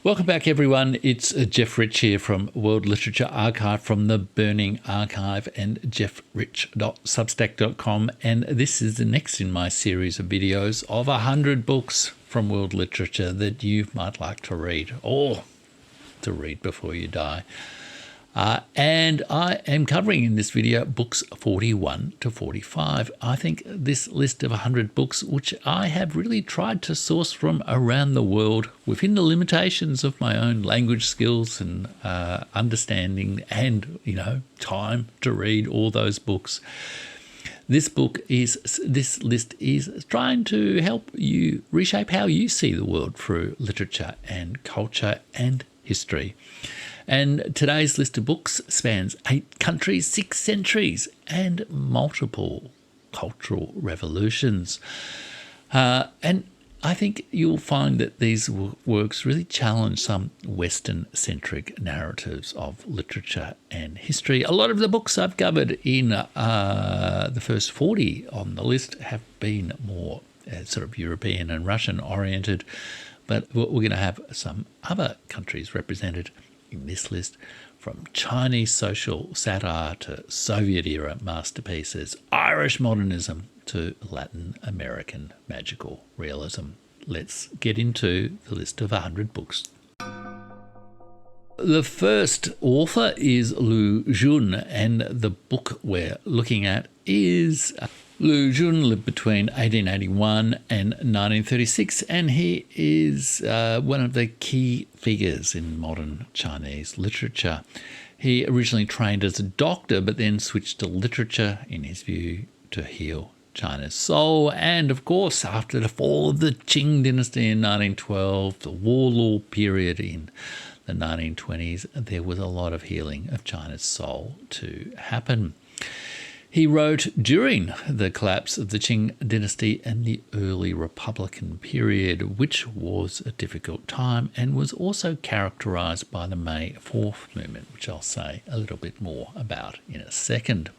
Welcome back, everyone. It's Jeff Rich here from World Literature Archive, from the Burning Archive, and jeffrich.substack.com. And this is the next in my series of videos of 100 books from world literature that you might like to read, or to read before you die. And I am covering in this video books 41 to 45. I think this list of 100 books, which I have really tried to source from around the world within the limitations of my own language skills and understanding and, time to read all those books. This list is trying to help you reshape how you see the world through literature and culture and history. And today's list of books spans 8 countries, 6 centuries, and multiple cultural revolutions. And I think you'll find that these works really challenge some Western-centric narratives of literature and history. A lot of the books I've covered in the first 40 on the list have been more sort of European and Russian-oriented, but we're going to have some other countries represented in this list, from Chinese social satire to Soviet-era masterpieces, Irish modernism to Latin American magical realism. Let's get into the list of 100 books. The first author is Lu Xun, and the book we're looking at is Lu Xun lived between 1881 and 1936, and he is one of the key figures in modern Chinese literature. He originally trained as a doctor, but then switched to literature, in his view, to heal China's soul. And of course, after the fall of the Qing dynasty in 1912, the warlord period in the 1920s, there was a lot of healing of China's soul to happen. He wrote during the collapse of the Qing dynasty and the early Republican period, which was a difficult time and was also characterised by the May 4th movement, which I'll say a little bit more about in a second.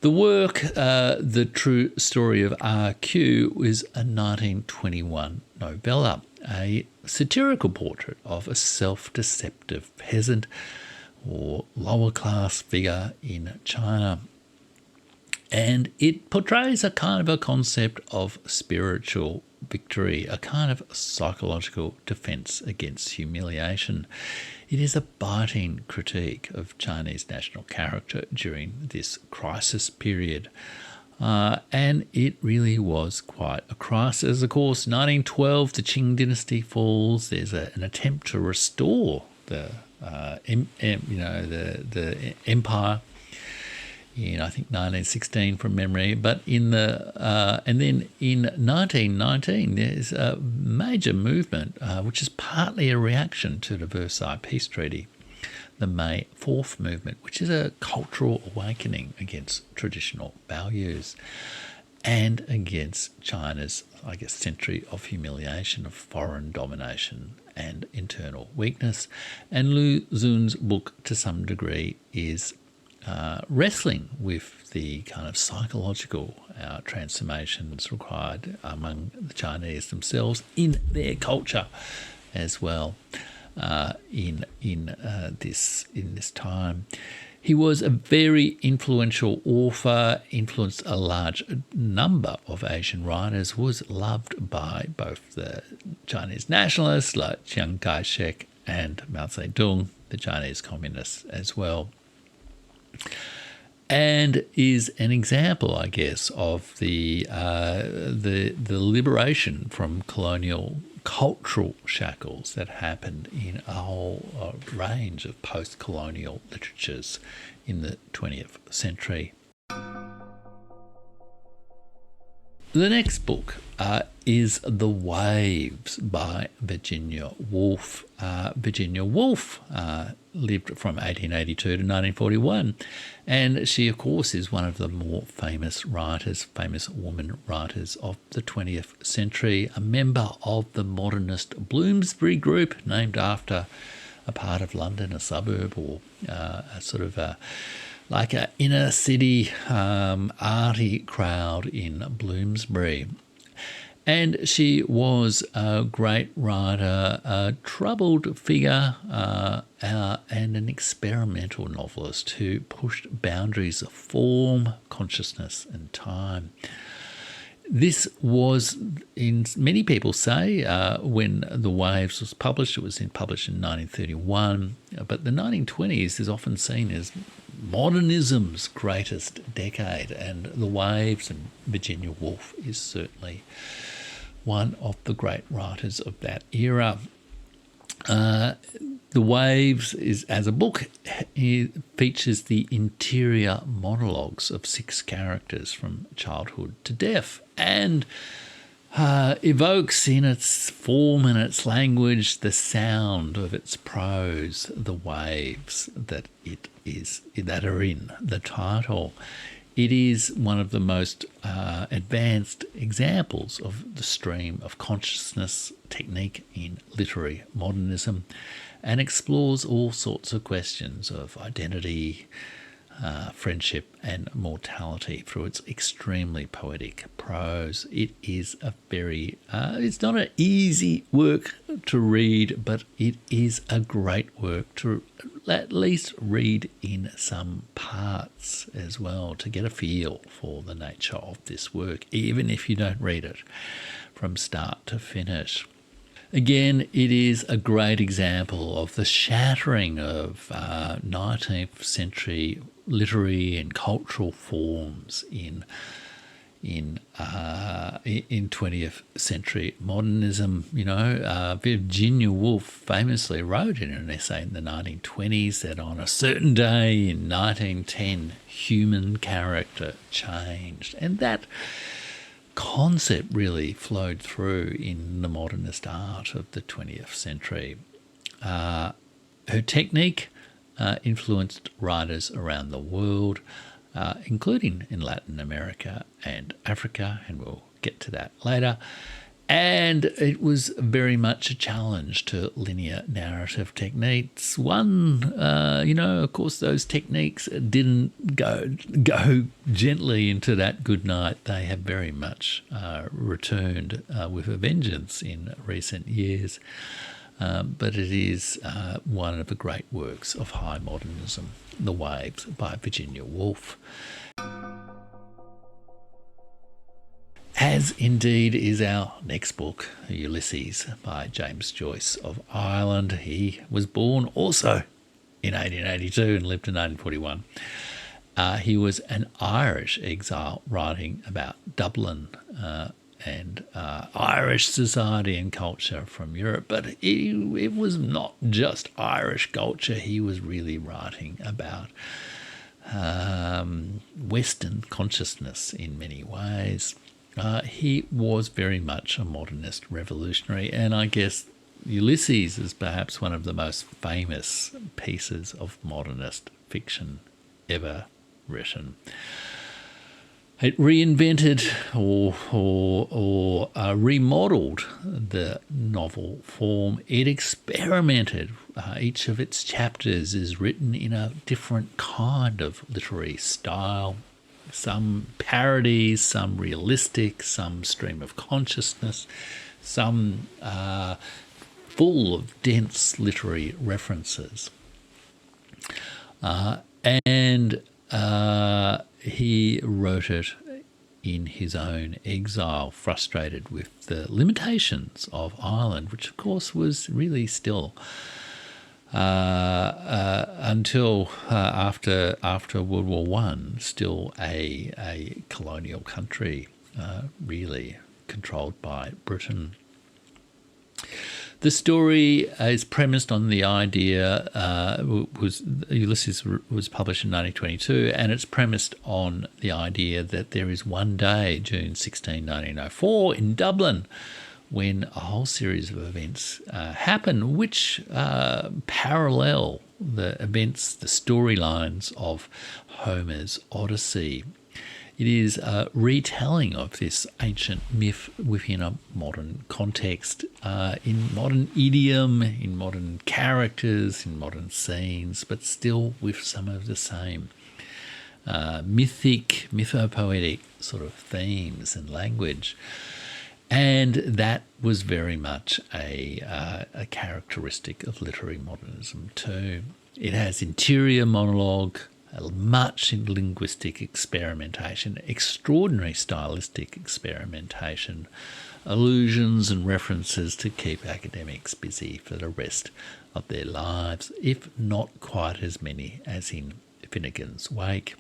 The work, The True Story of R.Q., is a 1921 novella, a satirical portrait of a self-deceptive peasant or lower-class figure in China. And it portrays a kind of a concept of spiritual victory, a kind of psychological defence against humiliation. It is a biting critique of Chinese national character during this crisis period. And it really was quite a crisis. Of course, 1912, the Qing dynasty falls. There's an attempt to restore the empire in, I think, 1916 from memory, but and then in 1919 there's a major movement which is partly a reaction to the Versailles Peace Treaty, the May 4th movement, which is a cultural awakening against traditional values and against China's, century of humiliation, of foreign domination and internal weakness. And Lu Xun's book, to some degree, is wrestling with the kind of psychological transformations required among the Chinese themselves in their culture as well in this time. He was a very influential author, influenced a large number of Asian writers, was loved by both the Chinese nationalists like Chiang Kai-shek and Mao Zedong, the Chinese communists as well, and is an example, I guess, of the liberation from colonial cultural shackles that happened in a whole range of post-colonial literatures in the 20th century. The next book is The Waves by Virginia Woolf. Virginia Woolf lived from 1882 to 1941, and she, of course, is one of the more famous woman writers of the 20th century, a member of the modernist Bloomsbury group, named after a part of London, a suburb, or a sort of like an inner city arty crowd in Bloomsbury. And she was a great writer, a troubled figure, and an experimental novelist who pushed boundaries of form, consciousness, and time. This was, in many people say, when The Waves was published, it was published in 1931, but the 1920s is often seen as modernism's greatest decade, and The Waves and Virginia Woolf is certainly one of the great writers of that era. The Waves is, as a book, it features the interior monologues of 6 characters from childhood to death, and evokes in its form and its language the sound of its prose, the waves that are in the title. It is one of the most advanced examples of the stream of consciousness technique in literary modernism, and explores all sorts of questions of identity, friendship and mortality through its extremely poetic prose. It is a very, it's not an easy work to read, but it is a great work to at least read in some parts as well, to get a feel for the nature of this work, even if you don't read it from start to finish. Again, it is a great example of the shattering of 19th century literary and cultural forms in 20th century modernism. You know, Virginia Woolf famously wrote in an essay in the 1920s that on a certain day in 1910, human character changed. And that concept really flowed through in the modernist art of the 20th century. Her technique influenced writers around the world, including in Latin America and Africa, and we'll get to that later. And it was very much a challenge to linear narrative techniques. One, of course, those techniques didn't go gently into that good night. They have very much returned with a vengeance in recent years. But it is one of the great works of high modernism, The Waves by Virginia Woolf. As indeed is our next book, Ulysses by James Joyce of Ireland. He was born also in 1882 and lived in 1941. He was an Irish exile writing about Dublin and Irish society and culture from Europe. But it was not just Irish culture. He was really writing about Western consciousness in many ways. He was very much a modernist revolutionary, and I guess Ulysses is perhaps one of the most famous pieces of modernist fiction ever written. It reinvented or remodeled the novel form. It experimented. Each of its chapters is written in a different kind of literary style. Some parodies, some realistic, some stream of consciousness, some full of dense literary references. And he wrote it in his own exile, frustrated with the limitations of Ireland, which of course was really still until after World War One, still a colonial country, really controlled by Britain. The story is premised on the idea, Ulysses was published in 1922, and it's premised on the idea that there is one day, June 16, 1904, in Dublin, when a whole series of events happen which parallel the events, the storylines of Homer's Odyssey. It is a retelling of this ancient myth within a modern context, in modern idiom, in modern characters, in modern scenes, but still with some of the same mythopoetic sort of themes and language. And that was very much a characteristic of literary modernism too. It has interior monologue, much in linguistic experimentation, extraordinary stylistic experimentation, allusions and references to keep academics busy for the rest of their lives, if not quite as many as in Finnegan's Wake.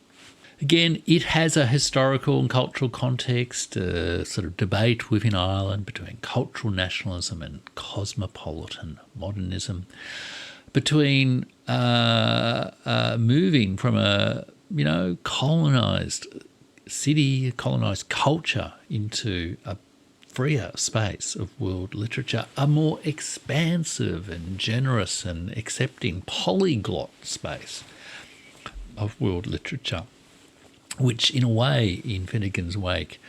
Again, it has a historical and cultural context, a sort of debate within Ireland between cultural nationalism and cosmopolitan modernism, between moving from a colonised city, colonised culture into a freer space of world literature, a more expansive and generous and accepting polyglot space of world literature, which in a way in Finnegan's Wake,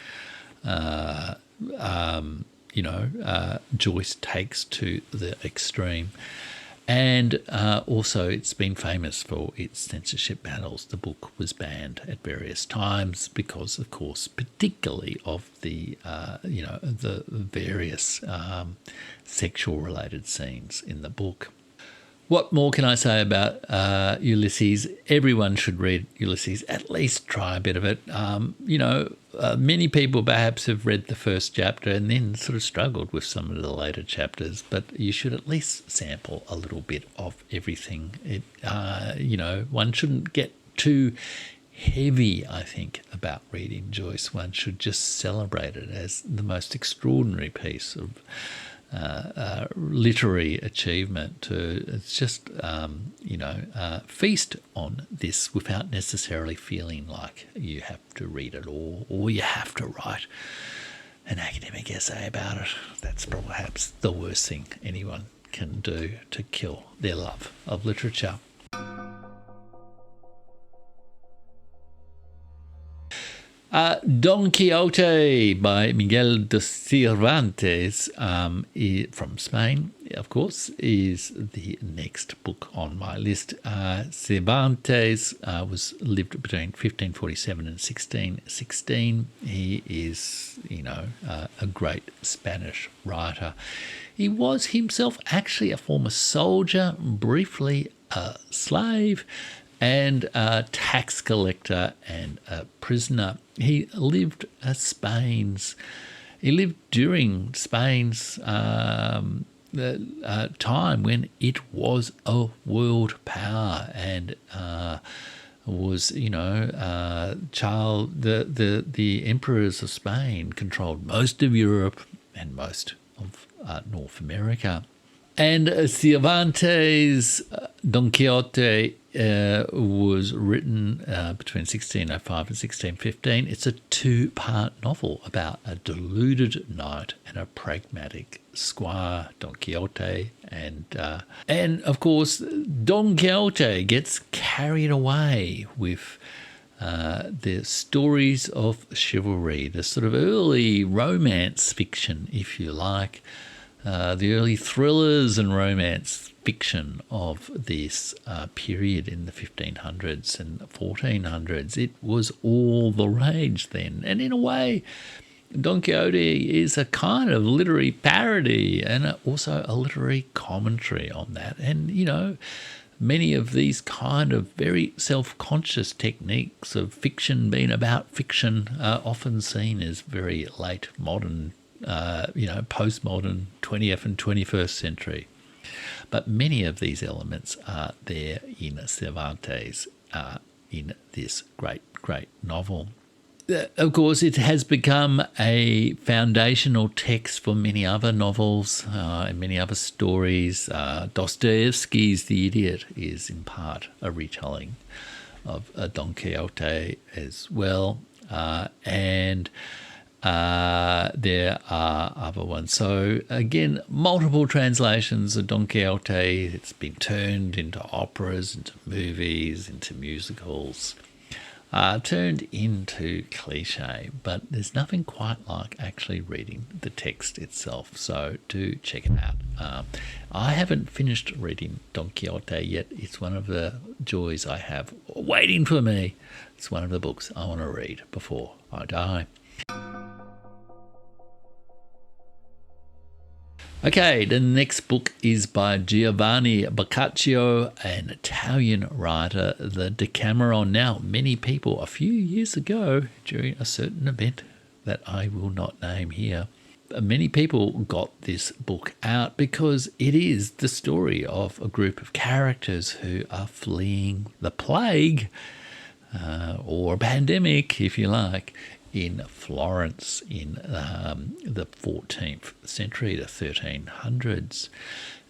Joyce takes to the extreme. And also it's been famous for its censorship battles. The book was banned at various times because, of course, particularly of the various sexual-related scenes in the book. What more can I say about Ulysses? Everyone should read Ulysses, at least try a bit of it. Many people perhaps have read the first chapter and then sort of struggled with some of the later chapters, but you should at least sample a little bit of everything. One shouldn't get too heavy, I think, about reading Joyce. One should just celebrate it as the most extraordinary piece of literary achievement. It's just feast on this without necessarily feeling like you have to read it all or you have to write an academic essay about it. That's perhaps the worst thing anyone can do to kill their love of literature. Don Quixote by Miguel de Cervantes from Spain, of course, is the next book on my list. Cervantes lived between 1547 and 1616. He is, a great Spanish writer. He was himself actually a former soldier, briefly a slave, and a tax collector and a prisoner. He lived during Spain's time when it was a world power and was, the emperors of Spain controlled most of Europe and most of North America. And Cervantes' Don Quixote was written between 1605 and 1615. It's a two-part novel about a deluded knight and a pragmatic squire, Don Quixote. And of course, Don Quixote gets carried away with the stories of chivalry, the sort of early romance fiction, if you like, the early thrillers and romance fiction of this period in the 1500s and 1400s. It was all the rage then. And in a way, Don Quixote is a kind of literary parody and also a literary commentary on that. And, many of these kind of very self-conscious techniques of fiction being about fiction are often seen as very late modern, postmodern 20th and 21st century. But many of these elements are there in Cervantes, in this great, great novel. Of course, it has become a foundational text for many other novels and many other stories. Dostoevsky's The Idiot is in part a retelling of Don Quixote as well. And there are other ones. So again, multiple translations of Don Quixote. It's been turned into operas, into movies, into musicals, turned into cliche, but there's nothing quite like actually reading the text itself. So do check it out. I haven't finished reading Don Quixote yet. It's one of the joys I have waiting for me. It's one of the books I want to read before I die. Okay, the next book is by Giovanni Boccaccio, an Italian writer, the Decameron. Now, many people a few years ago during a certain event that I will not name here, many people got this book out because it is the story of a group of characters who are fleeing the plague or pandemic, if you like, in Florence in the 14th century, the 1300s.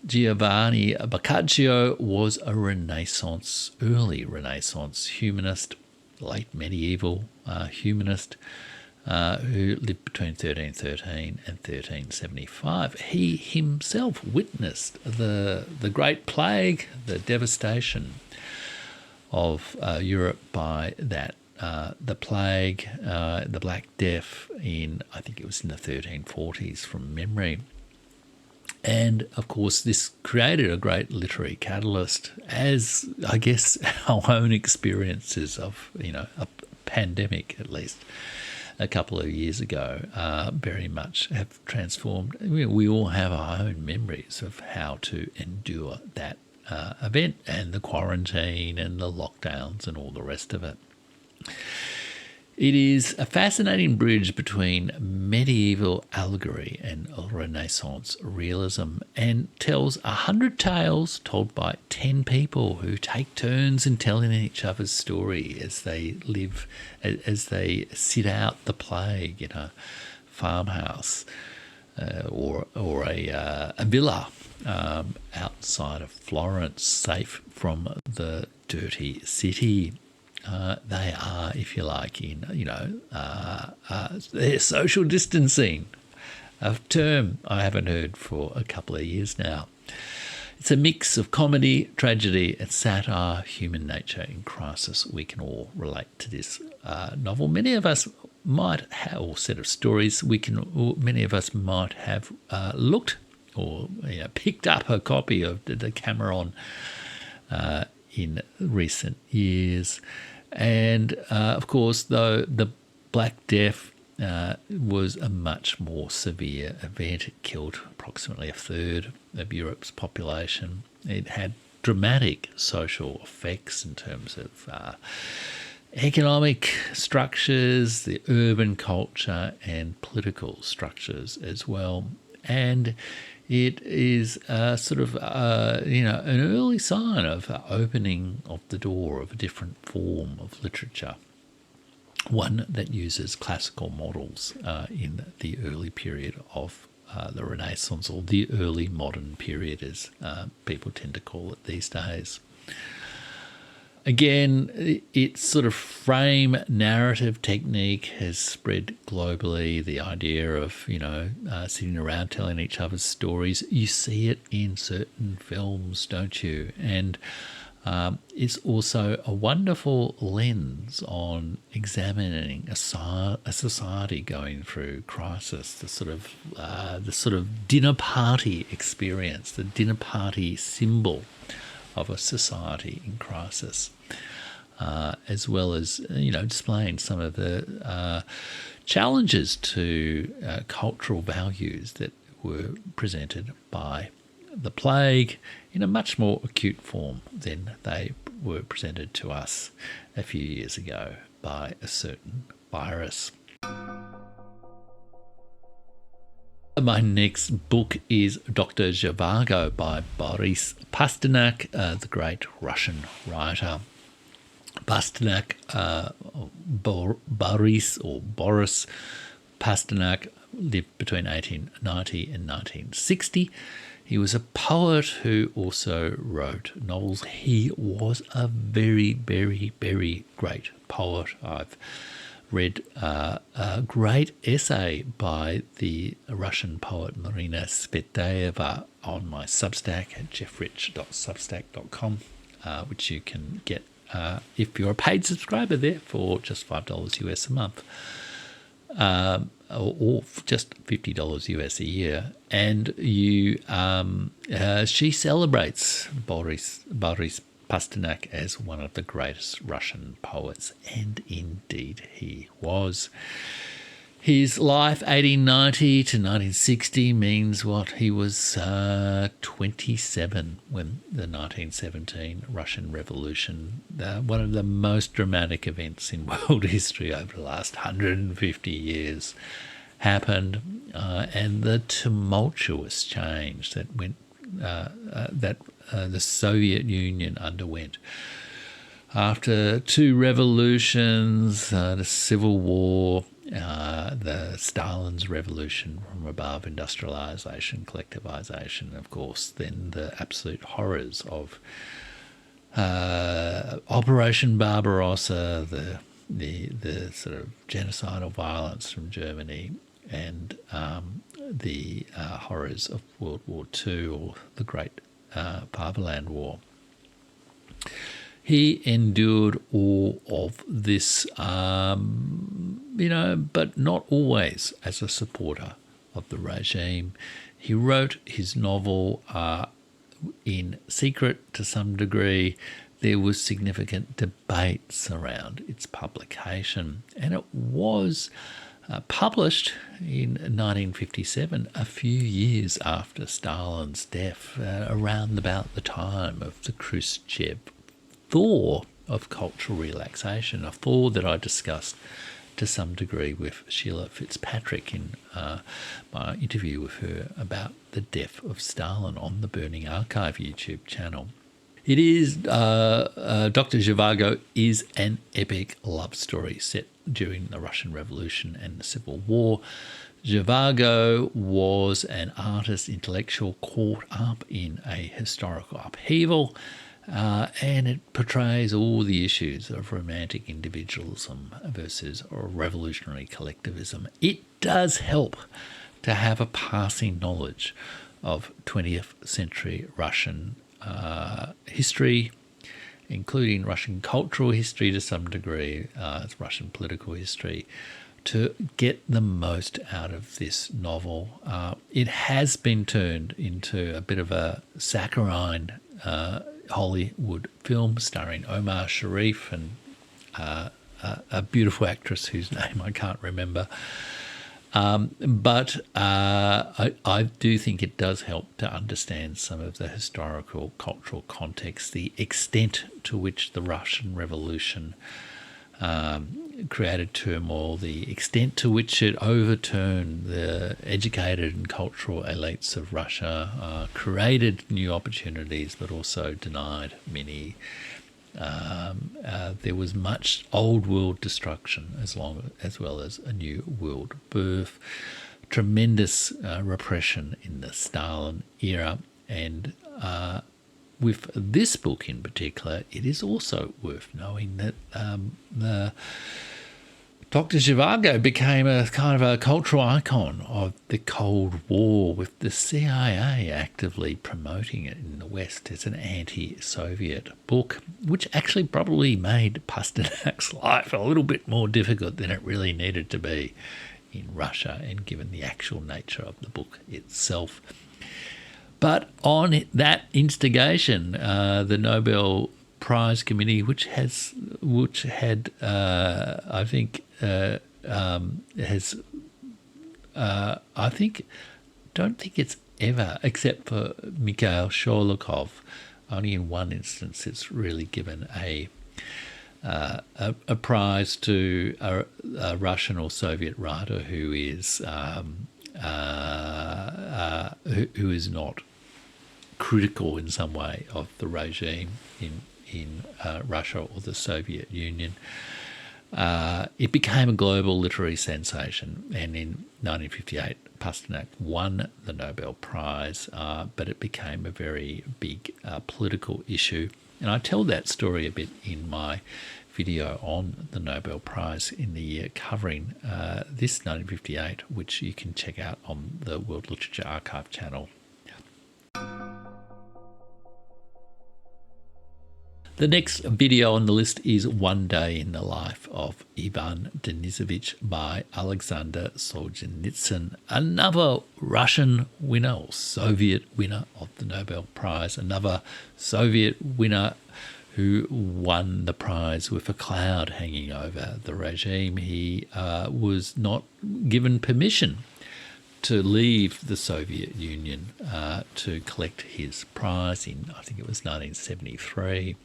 Giovanni Boccaccio was a early Renaissance humanist, late medieval humanist, who lived between 1313 and 1375. He himself witnessed the Great Plague, the devastation of Europe by that the plague, the Black Death in, I think it was in the 1340s from memory. And, of course, this created a great literary catalyst, as, I guess, our own experiences of, a pandemic, at least, a couple of years ago, very much have transformed. We all have our own memories of how to endure that event and the quarantine and the lockdowns and all the rest of it. It is a fascinating bridge between medieval allegory and Renaissance realism, and tells 100 tales told by 10 people who take turns in telling each other's story as they live, as they sit out the plague in a farmhouse or a villa outside of Florence, safe from the dirty city. They are, if you like, in, their social distancing, a term I haven't heard for a couple of years now. It's a mix of comedy, tragedy, and satire, human nature in crisis. We can all relate to this novel. Many of us might have, or set of stories, many of us might have looked or picked up a copy of the Decameron in recent years. And, of course, though the Black Death was a much more severe event, it killed approximately a third of Europe's population. It had dramatic social effects in terms of economic structures, the urban culture, and political structures as well. And it is an early sign of opening of the door of a different form of literature, one that uses classical models in the early period of the Renaissance, or the early modern period, as people tend to call it these days. Again, its sort of frame narrative technique has spread globally. The idea of, sitting around telling each other's stories. You see it in certain films, don't you? And it's also a wonderful lens on examining a society going through crisis. The sort of dinner party experience, the dinner party symbol of a society in crisis, as well as displaying some of the challenges to cultural values that were presented by the plague in a much more acute form than they were presented to us a few years ago by a certain virus. My next book is Dr. Zhivago by Boris Pasternak, the great Russian writer. Pasternak, Boris Pasternak, lived between 1890 and 1960. He was a poet who also wrote novels. He was a very, very, very great poet. I've read a great essay by the Russian poet Marina Tsvetaeva on my Substack at jeffrich.substack.com, which you can get if you're a paid subscriber there for just $5 US a month, or just $50 US a year. And she celebrates Boris Pasternak as one of the greatest Russian poets, and indeed he was. His life, 1890 to 1960, means what? He was 27 when the 1917 Russian Revolution, one of the most dramatic events in world history over the last 150 years, happened, and the tumultuous change that the Soviet Union underwent. After two revolutions, the Civil War, the Stalin's revolution from above, industrialization, collectivization, of course, then the absolute horrors of Operation Barbarossa, the sort of genocidal violence from Germany, and the horrors of World War II, or the Great Fatherland War. He endured all of this, but not always as a supporter of the regime. He wrote his novel in secret to some degree. There was significant debates around its publication, and it was published in 1957, a few years after Stalin's death, around about the time of the Khrushchev thaw of cultural relaxation, a thaw that I discussed to some degree with Sheila Fitzpatrick in my interview with her about the death of Stalin on the Burning Archive YouTube channel. It is, Dr. Zhivago is an epic love story set during the Russian Revolution and the Civil War. Zhivago was an artist, intellectual caught up in a historical upheaval, and it portrays all the issues of romantic individualism versus revolutionary collectivism. It does help to have a passing knowledge of 20th century Russian history, including Russian cultural history to some degree, Russian political history, to get the most out of this novel. It has been turned into a bit of a saccharine Hollywood film starring Omar Sharif and a beautiful actress whose name I can't remember. But I do think it does help to understand some of the historical, cultural context, the extent to which the Russian Revolution created turmoil, the extent to which it overturned the educated and cultural elites of Russia, created new opportunities, but also denied many. There was much old world destruction as well as a new world birth, tremendous repression in the Stalin era, and with this book in particular, it is also worth knowing that Dr. Zhivago became a kind of a cultural icon of the Cold War, with the CIA actively promoting it in the West as an anti-Soviet book, which actually probably made Pasternak's life a little bit more difficult than it really needed to be in Russia, and given the actual nature of the book itself. But on that instigation, the Nobel Prize Committee, which had I think don't think it's ever, except for Mikhail Sholokhov, only in one instance it's really given a prize to a Russian or Soviet writer who is not critical in some way of the regime in Russia or the Soviet Union. It became a global literary sensation, and in 1958 Pasternak won the Nobel Prize, but it became a very big political issue. And I tell that story a bit in my video on the Nobel Prize in the year covering this 1958, which you can check out on the World Literature Archive channel. The next video on the list is One Day in the Life of Ivan Denisovich by Alexander Solzhenitsyn, another Russian winner or Soviet winner of the Nobel Prize, another Soviet winner who won the prize with a cloud hanging over the regime. He was not given permission to leave the Soviet Union to collect his prize in, I think it was 1973.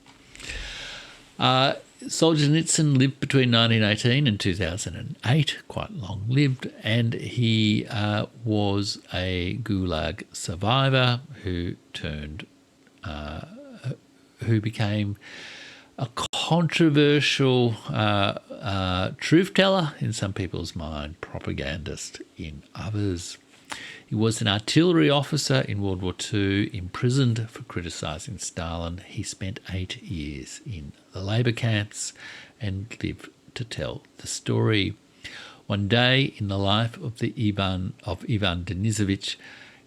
Solzhenitsyn lived between 1918 and 2008, quite long-lived, and he was a Gulag survivor who became a controversial truth teller in some people's mind, propagandist in others. He was an artillery officer in World War II, imprisoned for criticising Stalin. He spent 8 years in the labour camps and lived to tell the story. One Day in the Life of Ivan Denisovich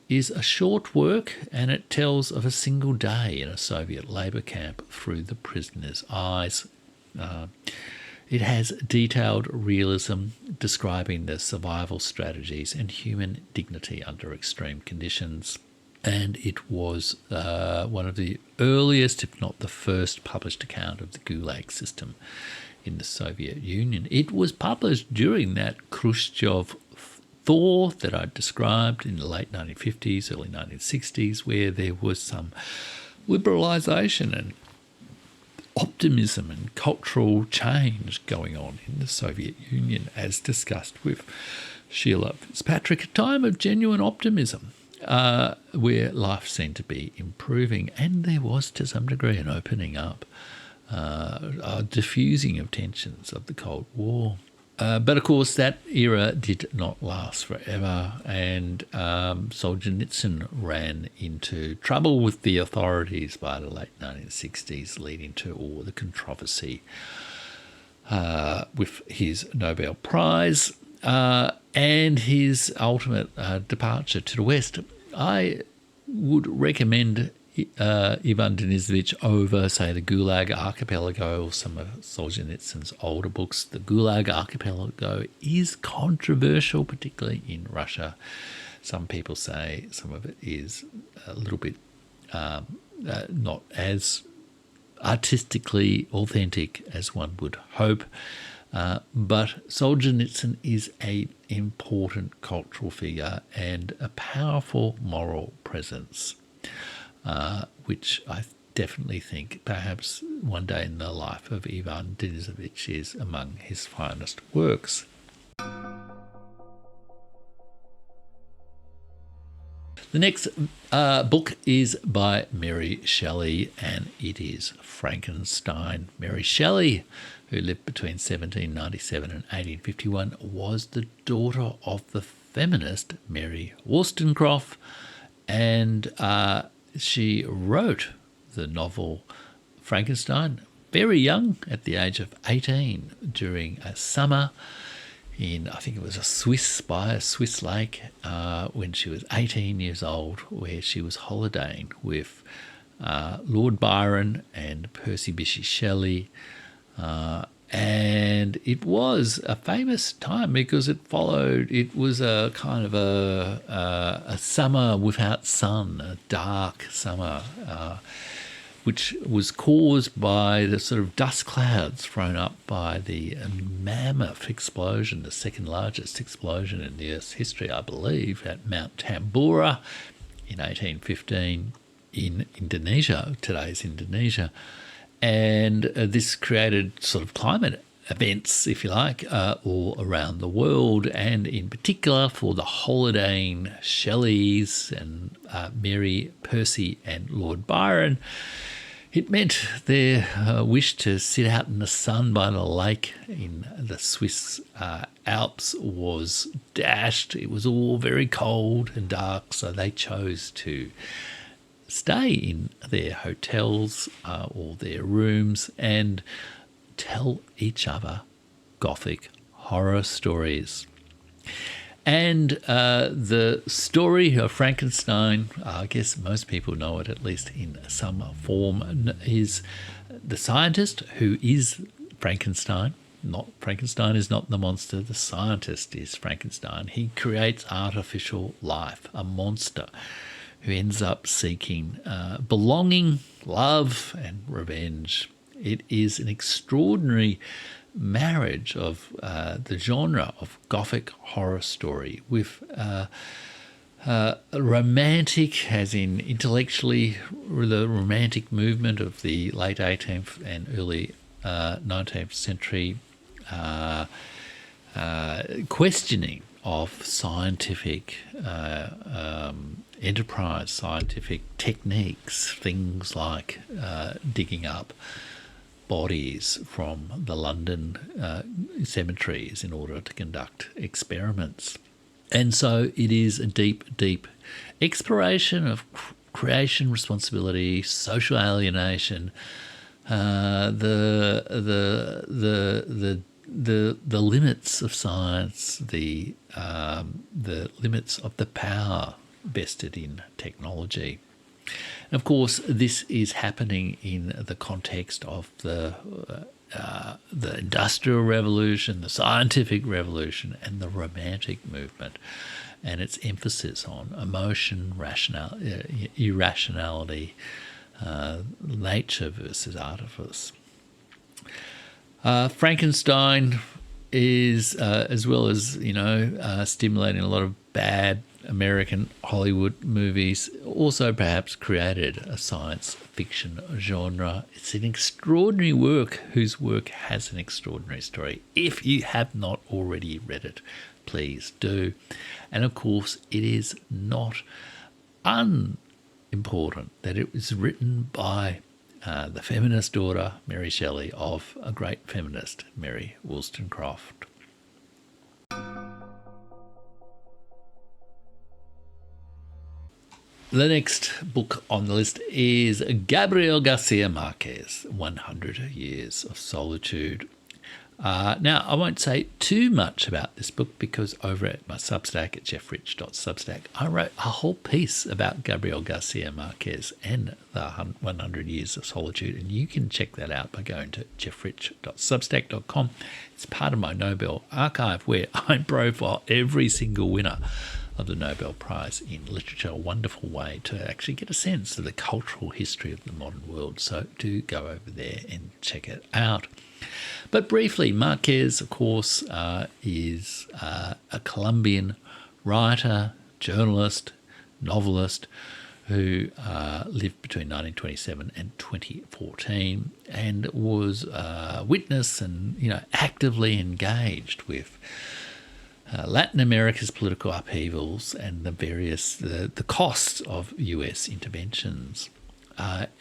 is a short work, and it tells of a single day in a Soviet labour camp through the prisoner's eyes. It has detailed realism describing the survival strategies and human dignity under extreme conditions. And it was one of the earliest, if not the first, published account of the Gulag system in the Soviet Union. It was published during that Khrushchev thaw that I described in the late 1950s, early 1960s, where there was some liberalisation and optimism and cultural change going on in the Soviet Union, as discussed with Sheila Fitzpatrick, a time of genuine optimism where life seemed to be improving, and there was to some degree an opening up, a diffusing of tensions of the Cold War. But of course that era did not last forever, and Solzhenitsyn ran into trouble with the authorities by the late 1960s, leading to all the controversy with his Nobel Prize and his ultimate departure to the West. I would recommend Ivan Denisovich over, say, the Gulag Archipelago or some of Solzhenitsyn's older books. The Gulag Archipelago is controversial, particularly in Russia. Some people say some of it is a little bit not as artistically authentic as one would hope. But Solzhenitsyn is an important cultural figure and a powerful moral presence, which I definitely think perhaps One Day in the Life of Ivan Denisovich is among his finest works. The next book is by Mary Shelley, and it is Frankenstein. Mary Shelley, who lived between 1797 and 1851, was the daughter of the feminist Mary Wollstonecraft, and she wrote the novel Frankenstein very young, at the age of 18, during a summer in, I think it was a Swiss lake, when she was 18 years old, where she was holidaying with Lord Byron and Percy Bysshe Shelley. And it was a famous time because it was a kind of a summer without sun, a dark summer, which was caused by the sort of dust clouds thrown up by the mammoth explosion, the second largest explosion in the Earth's history, I believe, at Mount Tambora in 1815 in Indonesia, today's Indonesia. And this created sort of climate events, if you like, all around the world, and in particular for the holidaying Shelleys and Mary, Percy and Lord Byron. It meant their wish to sit out in the sun by the lake in the Swiss Alps was dashed. It was all very cold and dark, so they chose to stay in their hotels or their rooms and tell each other Gothic horror stories. And the story of Frankenstein, I guess most people know it at least in some form, is the scientist who is Frankenstein. Frankenstein is not the monster, the scientist is Frankenstein. He creates artificial life, a monster, who ends up seeking belonging, love, and revenge. It is an extraordinary marriage of the genre of Gothic horror story with romantic, as in intellectually, the romantic movement of the late 18th and early 19th century questioning of scientific enterprise, scientific techniques, things like digging up bodies from the London cemeteries in order to conduct experiments. And so it is a deep, deep exploration of creation, responsibility, social alienation, the limits of science, the limits of the power vested in technology. And of course, this is happening in the context of the Industrial Revolution, the Scientific Revolution, and the Romantic movement, and its emphasis on emotion, irrationality, nature versus artifice. Frankenstein is, as well as, stimulating a lot of bad American Hollywood movies, also perhaps created a science fiction genre. It's an extraordinary work whose work has an extraordinary story. If you have not already read it, please do. And of course, it is not unimportant that it was written by the feminist daughter, Mary Shelley, of a great feminist, Mary Wollstonecraft. The next book on the list is Gabriel Garcia Marquez, 100 Years of Solitude. Now, I won't say too much about this book because over at my Substack at jeffrich.substack, I wrote a whole piece about Gabriel Garcia Marquez and the 100 Years of Solitude, and you can check that out by going to jeffrich.substack.com. It's part of my Nobel archive where I profile every single winner of the Nobel Prize in Literature, a wonderful way to actually get a sense of the cultural history of the modern world. So do go over there and check it out. But briefly, Marquez, of course, is a Colombian writer, journalist, novelist who lived between 1927 and 2014 and was a witness and, actively engaged with Latin America's political upheavals and the costs of US interventions.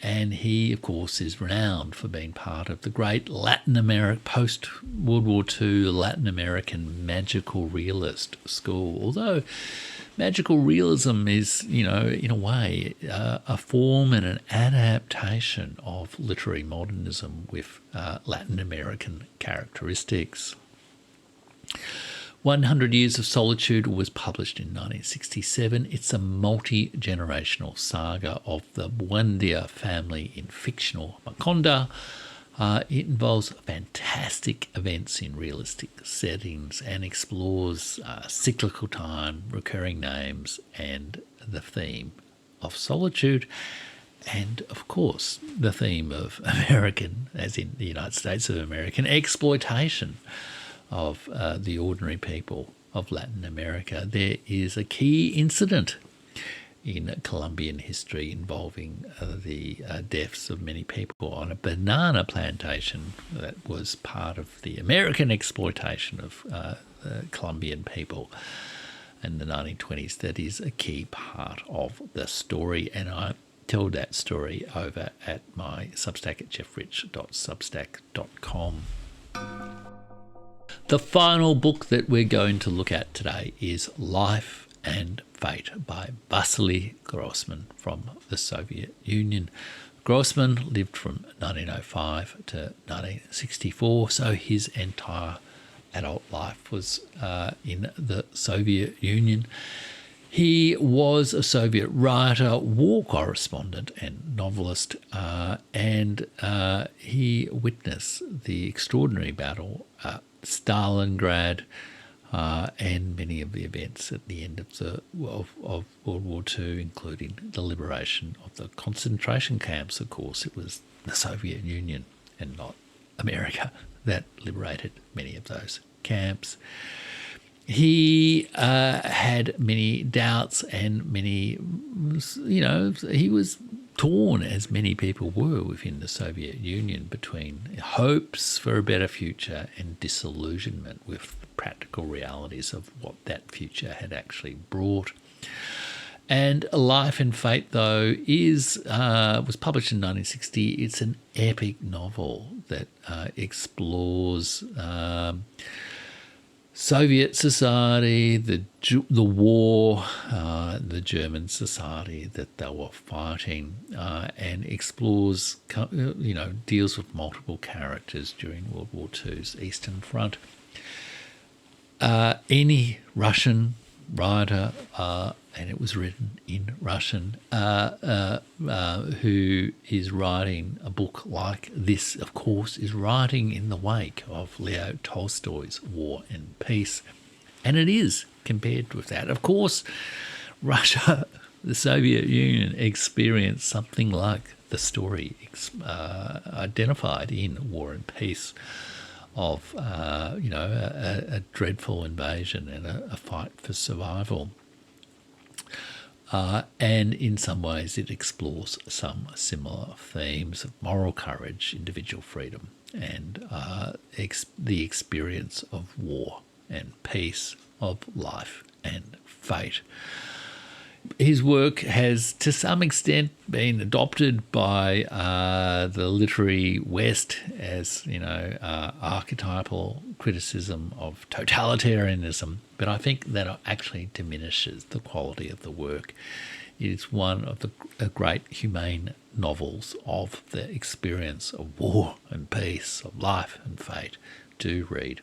And he, of course, is renowned for being part of the great post-World War II Latin American magical realist school. Although magical realism is, in a way, a form and an adaptation of literary modernism with Latin American characteristics. 100 Years of Solitude was published in 1967. It's a multi-generational saga of the Buendia family in fictional Macondo. It involves fantastic events in realistic settings and explores cyclical time, recurring names, and the theme of solitude. And, of course, the theme of American, as in the United States of American, exploitation of the ordinary people of Latin America. There is a key incident in Colombian history involving the deaths of many people on a banana plantation that was part of the American exploitation of the Colombian people in the 1920s. That is a key part of the story, and I tell that story over at my Substack at jeffrich.substack.com. The final book that we're going to look at today is Life and Fate by Vasily Groszman from the Soviet Union. Groszman lived from 1905 to 1964, so his entire adult life was in the Soviet Union. He was a Soviet writer, war correspondent and novelist, and he witnessed the extraordinary battle at Stalingrad, and many of the events at the end of World War II, including the liberation of the concentration camps. Of course, it was the Soviet Union and not America that liberated many of those camps. He had many doubts and many, he was torn, as many people were within the Soviet Union, between hopes for a better future and disillusionment with the practical realities of what that future had actually brought. And Life and Fate, though, was published in 1960. It's an epic novel that explores Soviet society, the war, the German society that they were fighting, and explores, deals with multiple characters during World War II's Eastern Front. Any Russian writer, and it was written in Russian, who is writing a book like this, of course, is writing in the wake of Leo Tolstoy's War and Peace. And it is compared with that. Of course, Russia, the Soviet Union, experienced something like the story identified in War and Peace of, a dreadful invasion and a fight for survival. And in some ways it explores some similar themes of moral courage, individual freedom, and the experience of war and peace, of life and fate. His work has, to some extent, been adopted by the literary West as, archetypal criticism of totalitarianism, but I think that actually diminishes the quality of the work. It is one of the great humane novels of the experience of war and peace, of life and fate. Do read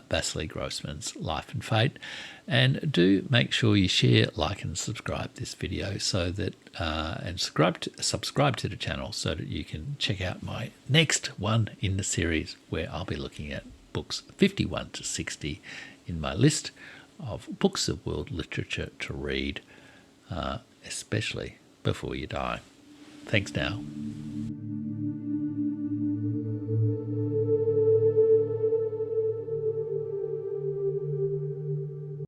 Vasily Grossman's Life and Fate, and do make sure you share, like and subscribe this video so that and subscribe to the channel so that you can check out my next one in the series, where I'll be looking at books 51 to 60 in my list of books of world literature to read, especially before you die. Thanks now.